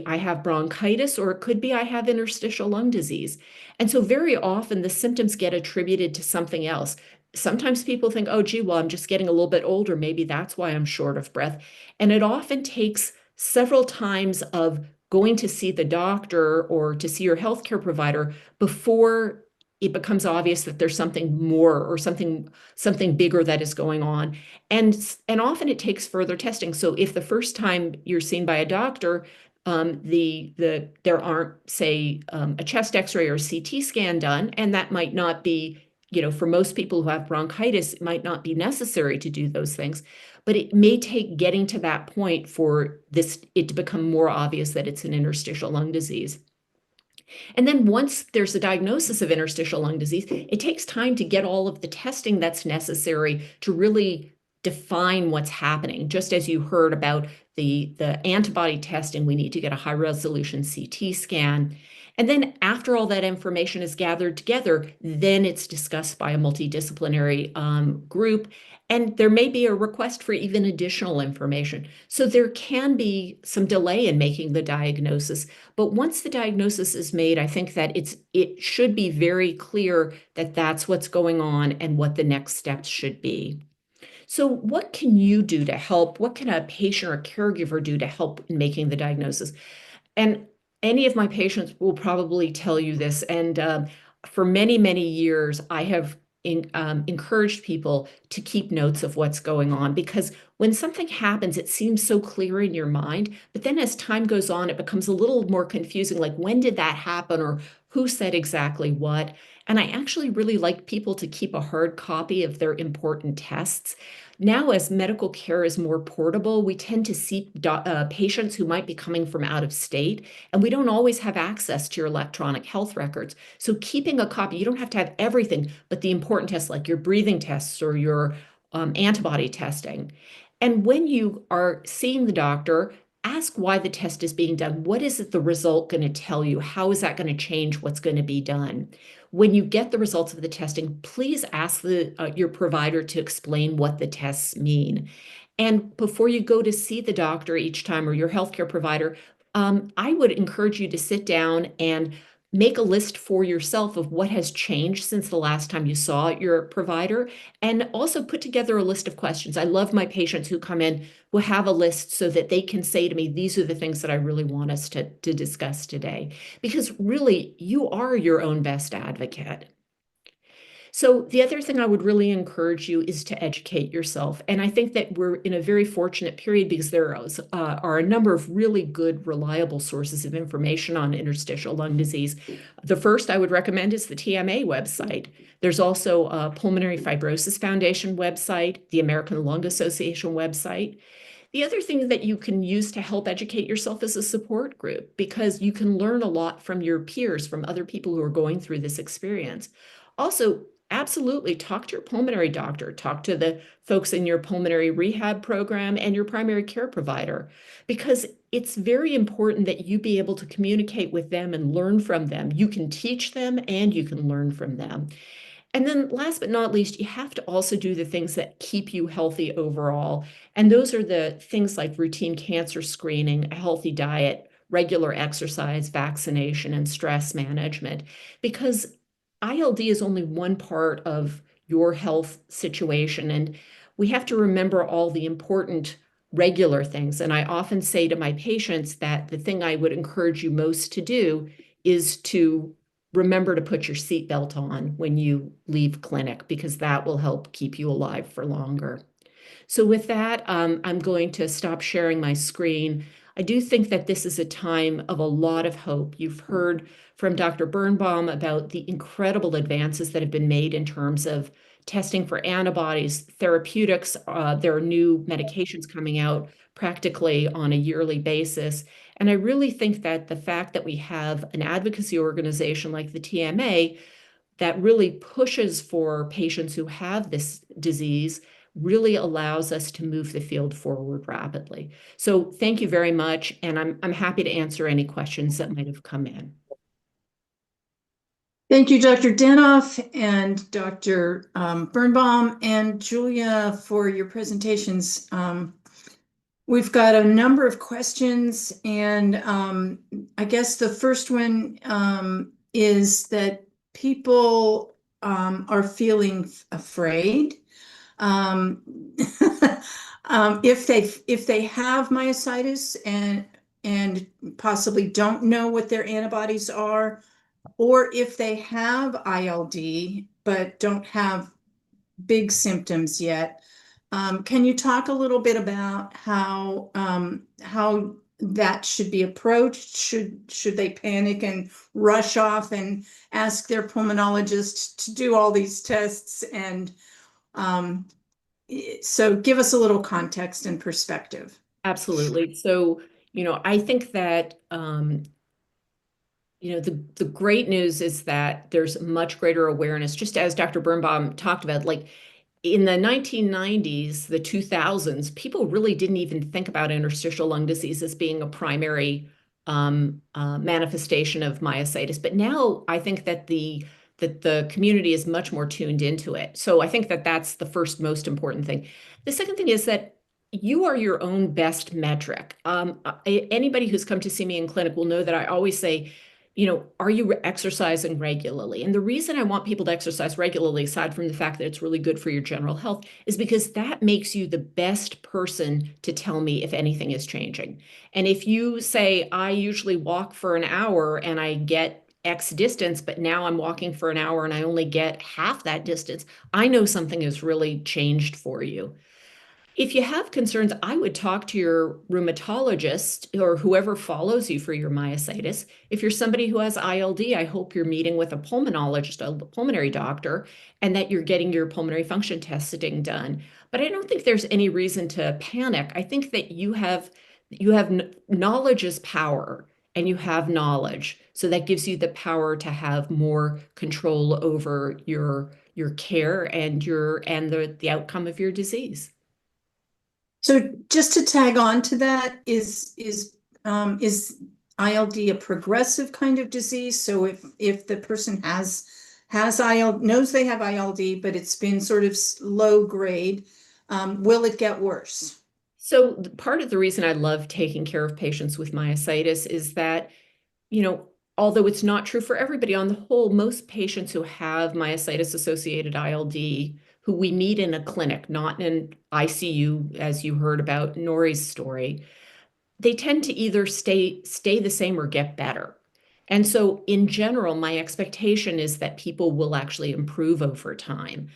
I have bronchitis, or it could be I have interstitial lung disease. And so very often the symptoms get attributed to something else. Sometimes people think, oh, gee, well, I'm just getting a little bit older. Maybe that's why I'm short of breath. And it often takes several times of going to see the doctor or to see your healthcare provider before it becomes obvious that there's something more or something bigger that is going on. And often it takes further testing. So if the first time you're seen by a doctor, there aren't, say, a chest X-ray or CT scan done, and that might not be, for most people who have bronchitis, it might not be necessary to do those things. But it may take getting to that point for it to become more obvious that it's an interstitial lung disease. And then once there's a diagnosis of interstitial lung disease, it takes time to get all of the testing that's necessary to really define what's happening. Just as you heard about the antibody testing, we need to get a high resolution CT scan. And then after all that information is gathered together, then it's discussed by a multidisciplinary group. And there may be a request for even additional information. So there can be some delay in making the diagnosis. But once the diagnosis is made, I think that it should be very clear that that's what's going on and what the next steps should be. So what can you do to help? What can a patient or caregiver do to help in making the diagnosis? And any of my patients will probably tell you this. And for many, many years, I have encouraged people to keep notes of what's going on, because when something happens, it seems so clear in your mind. But then as time goes on, it becomes a little more confusing, like when did that happen or who said exactly what? And I actually really like people to keep a hard copy of their important tests. Now, as medical care is more portable, we tend to see patients who might be coming from out of state, and we don't always have access to your electronic health records. So keeping a copy, you don't have to have everything, but the important tests like your breathing tests or your antibody testing. And when you are seeing the doctor, ask why the test is being done. What is the result going to tell you? How is that going to change what's going to be done? When you get the results of the testing, please ask your provider to explain what the tests mean. And before you go to see the doctor each time or your healthcare provider, I would encourage you to sit down and make a list for yourself of what has changed since the last time you saw your provider, and also put together a list of questions. I love my patients who come in who have a list so that they can say to me, these are the things that I really want us to discuss today. Because really, you are your own best advocate. So the other thing I would really encourage you is to educate yourself. And I think that we're in a very fortunate period because there are a number of really good, reliable sources of information on interstitial lung disease. The first I would recommend is the TMA website. There's also a Pulmonary Fibrosis Foundation website, the American Lung Association website. The other thing that you can use to help educate yourself is a support group, because you can learn a lot from your peers, from other people who are going through this experience. Also, absolutely talk to your pulmonary doctor, talk to the folks in your pulmonary rehab program and your primary care provider, because it's very important that you be able to communicate with them and learn from them. You can teach them and you can learn from them. And then last but not least, you have to also do the things that keep you healthy overall. And those are the things like routine cancer screening, a healthy diet, regular exercise, vaccination, and stress management. Because ILD is only one part of your health situation, and we have to remember all the important regular things. And I often say to my patients that the thing I would encourage you most to do is to remember to put your seatbelt on when you leave clinic, because that will help keep you alive for longer. So with that, I'm going to stop sharing my screen. I do think that this is a time of a lot of hope. You've heard from Dr. Birnbaum about the incredible advances that have been made in terms of testing for antibodies, therapeutics. There are new medications coming out practically on a yearly basis. And I really think that the fact that we have an advocacy organization like the TMA that really pushes for patients who have this disease really allows us to move the field forward rapidly. So thank you very much. And I'm happy to answer any questions that might have come in. Thank you, Dr. Danoff and Dr. Birnbaum and Julia, for your presentations. We've got a number of questions, and I guess the first one is that people are feeling afraid. If they have myositis and possibly don't know what their antibodies are, or if they have ILD but don't have big symptoms yet. Can you talk a little bit about how that should be approached? Should they panic and rush off and ask their pulmonologist to do all these tests? And so give us a little context and perspective. Absolutely. So, I think that the great news is that there's much greater awareness, just as Dr. Birnbaum talked about, like in the 1990s, the 2000s, people really didn't even think about interstitial lung disease as being a primary manifestation of myositis. But now I think that the community is much more tuned into it. So I think that that's the first most important thing. The second thing is that you are your own best metric. Anybody who's come to see me in clinic will know that I always say, are you exercising regularly? And the reason I want people to exercise regularly, aside from the fact that it's really good for your general health, is because that makes you the best person to tell me if anything is changing. And if you say, I usually walk for an hour and I get X distance, but now I'm walking for an hour and I only get half that distance, I know something has really changed for you. If you have concerns, I would talk to your rheumatologist or whoever follows you for your myositis. If you're somebody who has ILD, I hope you're meeting with a pulmonologist, a pulmonary doctor, and that you're getting your pulmonary function testing done. But I don't think there's any reason to panic. I think that you have knowledge is power, and you have knowledge. So that gives you the power to have more control over your care and the outcome of your disease. So just to tag on to that, is ILD a progressive kind of disease? So if the person has ILD, knows they have ILD, but it's been sort of low grade, will it get worse? So part of the reason I love taking care of patients with myositis is that, although it's not true for everybody, on the whole, most patients who have myositis-associated ILD, who we meet in a clinic, not in an ICU, as you heard about Nori's story, they tend to either stay the same or get better. And so in general, my expectation is that people will actually improve over time.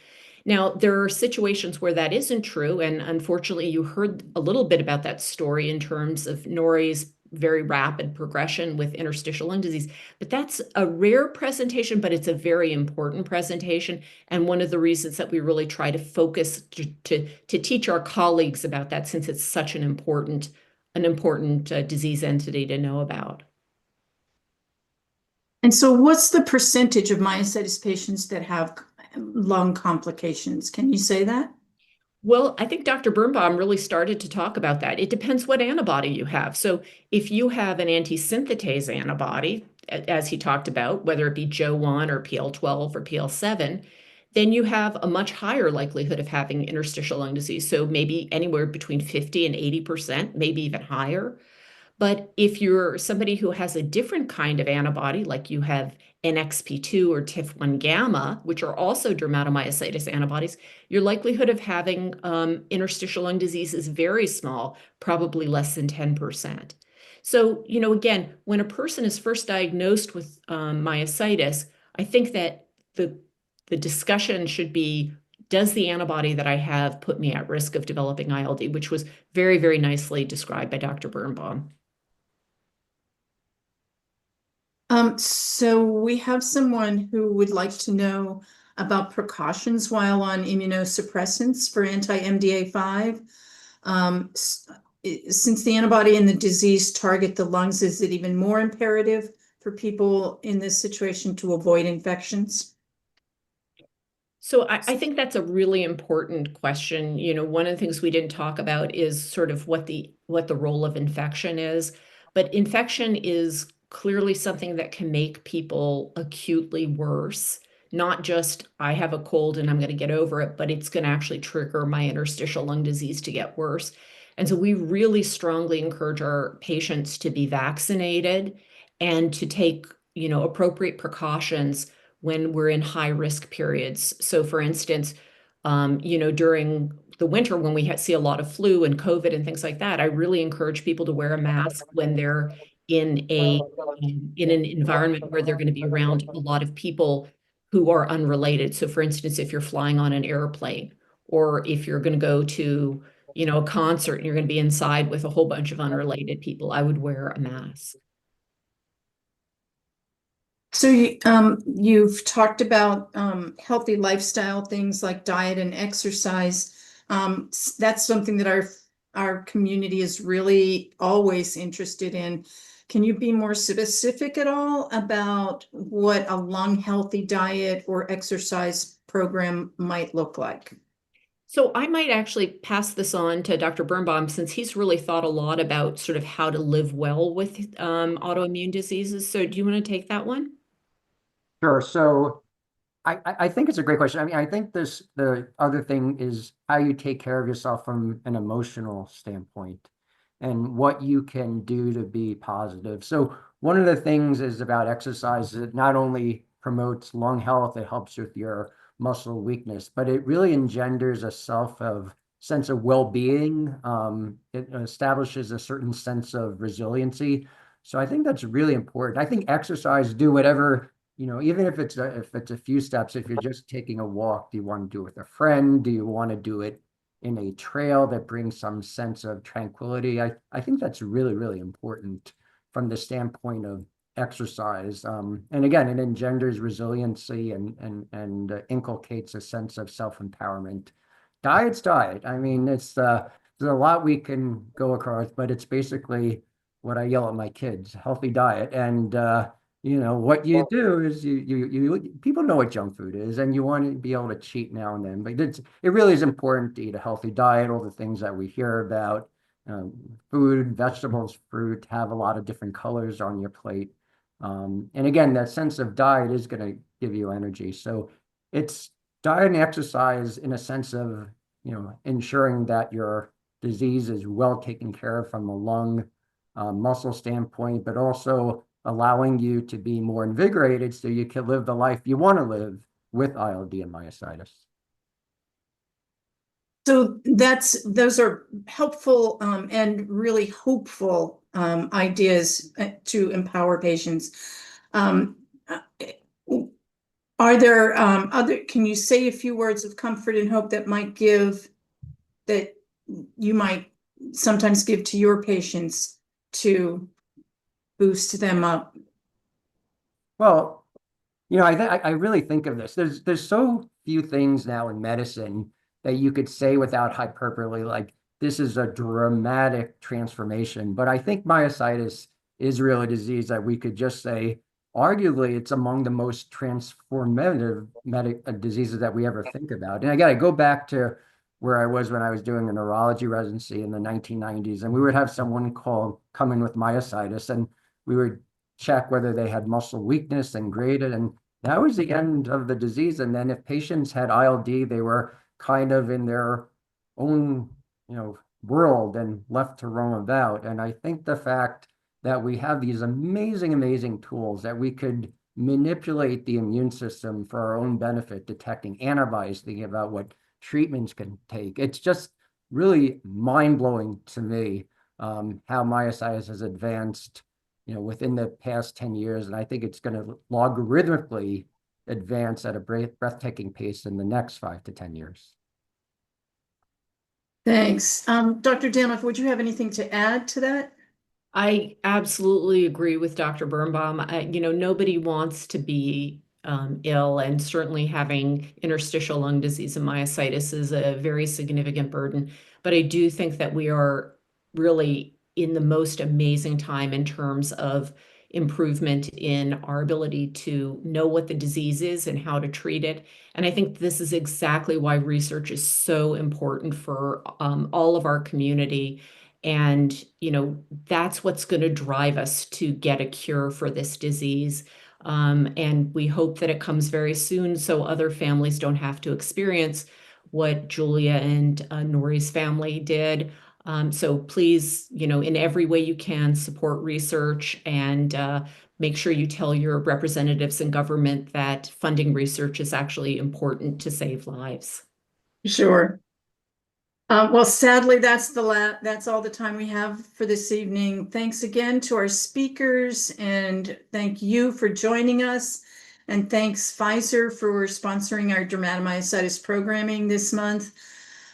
Now, there are situations where that isn't true, and unfortunately, you heard a little bit about that story in terms of Nori's very rapid progression with interstitial lung disease. But that's a rare presentation, but it's a very important presentation, and one of the reasons that we really try to focus to teach our colleagues about that, since it's such an important disease entity to know about. And so what's the percentage of myositis patients that have lung complications? Can you say that? Well, I think Dr. Birnbaum really started to talk about that. It depends what antibody you have. So if you have an anti-synthetase antibody, as he talked about, whether it be Jo1 or PL12 or PL7, then you have a much higher likelihood of having interstitial lung disease. So maybe anywhere between 50 and 80%, maybe even higher. But if you're somebody who has a different kind of antibody, like you have NXP2 or TIF1 gamma, which are also dermatomyositis antibodies, your likelihood of having interstitial lung disease is very small, probably less than 10%. So, again, when a person is first diagnosed with myositis, I think that the discussion should be, does the antibody that I have put me at risk of developing ILD, which was very, very nicely described by Dr. Birnbaum. So we have someone who would like to know about precautions while on immunosuppressants for anti-MDA5. Since the antibody and the disease target the lungs, is it even more imperative for people in this situation to avoid infections? So I think that's a really important question. One of the things we didn't talk about is sort of what the role of infection is. But infection is clearly something that can make people acutely worse. Not just, I have a cold and I'm going to get over it, but it's going to actually trigger my interstitial lung disease to get worse. And so we really strongly encourage our patients to be vaccinated and to take, appropriate precautions when we're in high risk periods. So for instance, during the winter when we see a lot of flu and COVID and things like that, I really encourage people to wear a mask when they're in an environment where they're going to be around a lot of people who are unrelated. So for instance, if you're flying on an airplane, or if you're going to go to, a concert and you're going to be inside with a whole bunch of unrelated people, I would wear a mask. So you've talked about healthy lifestyle things like diet and exercise. That's something that our community is really always interested in. Can you be more specific at all about what a lung healthy diet or exercise program might look like? So I might actually pass this on to Dr. Birnbaum, since he's really thought a lot about sort of how to live well with autoimmune diseases. So do you want to take that one? Sure. So I think it's a great question. I mean, I think the other thing is how you take care of yourself from an emotional standpoint and what you can do to be positive. So one of the things is about exercise. It not only promotes lung health, it helps with your muscle weakness, but it really engenders a sense of well-being. It establishes a certain sense of resiliency. So I think that's really important. I think exercise, do whatever, even if it's a few steps. If you're just taking a walk, do you want to do it with a friend? Do you want to do it in a trail that brings some sense of tranquility? I think that's really, really important from the standpoint of exercise. And again, it engenders resiliency and inculcates a sense of self-empowerment. Diet's diet. I mean, there's a lot we can go across, but it's basically what I yell at my kids: healthy diet. And what you do is you people know what junk food is, and you want to be able to cheat now and then. But it really is important to eat a healthy diet. All the things that we hear about, food, vegetables, fruit, have a lot of different colors on your plate. And again, that sense of diet is going to give you energy. So it's diet and exercise in a sense of, ensuring that your disease is well taken care of from a lung, muscle standpoint, but also allowing you to be more invigorated so you can live the life you want to live with ILD and myositis. So those are helpful and really hopeful ideas to empower patients. Are there can you say a few words of comfort and hope that you might sometimes give to your patients to boost them up? Well, I really think of this. There's so few things now in medicine that you could say without hyperbole, like this is a dramatic transformation. But I think myositis is really a disease that we could just say, arguably, it's among the most transformative diseases that we ever think about. And I got to go back to where I was when I was doing a neurology residency in the 1990s, and we would have someone come in with myositis, and we would check whether they had muscle weakness and grade it, and that was the end of the disease. And then if patients had ILD, they were kind of in their own, world and left to roam about. And I think the fact that we have these amazing, amazing tools that we could manipulate the immune system for our own benefit, detecting antibodies, thinking about what treatments can take. It's just really mind-blowing to me how myositis has advanced, within the past 10 years. And I think it's going to logarithmically advance at a breathtaking pace in the next 5 to 10 years. Thanks. Dr. Danoff, would you have anything to add to that? I absolutely agree with Dr. Birnbaum. Nobody wants to be ill, and certainly having interstitial lung disease and myositis is a very significant burden. But I do think that we are really in the most amazing time in terms of improvement in our ability to know what the disease is and how to treat it. And I think this is exactly why research is so important for all of our community. And, that's what's going to drive us to get a cure for this disease. And we hope that it comes very soon so other families don't have to experience what Julia and Nori's family did. So please, in every way you can, support research and make sure you tell your representatives in government that funding research is actually important to save lives. Sure. Well, sadly, that's all the time we have for this evening. Thanks again to our speakers, and thank you for joining us. And thanks Pfizer for sponsoring our dermatomyositis programming this month.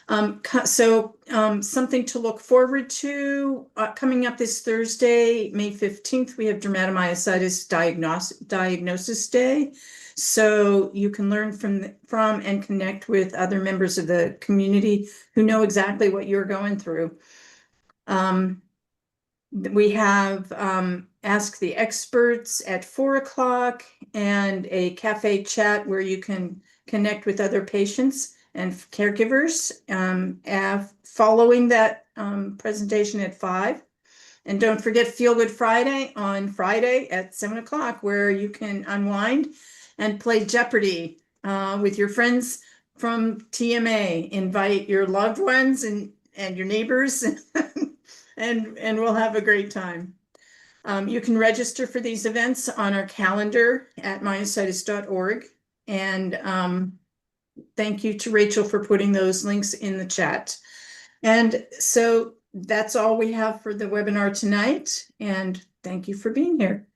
Something to look forward to coming up this Thursday, May 15th, we have dermatomyositis diagnosis day. So you can learn from and connect with other members of the community who know exactly what you're going through. We have Ask the Experts at 4 o'clock and a cafe chat where you can connect with other patients and caregivers following that presentation at 5. And don't forget Feel Good Friday on Friday at 7 o'clock, where you can unwind and play Jeopardy with your friends from TMA. Invite your loved ones and your neighbors and we'll have a great time. You can register for these events on our calendar at myositis.org. And thank you to Rachel for putting those links in the chat. And so that's all we have for the webinar tonight. And thank you for being here.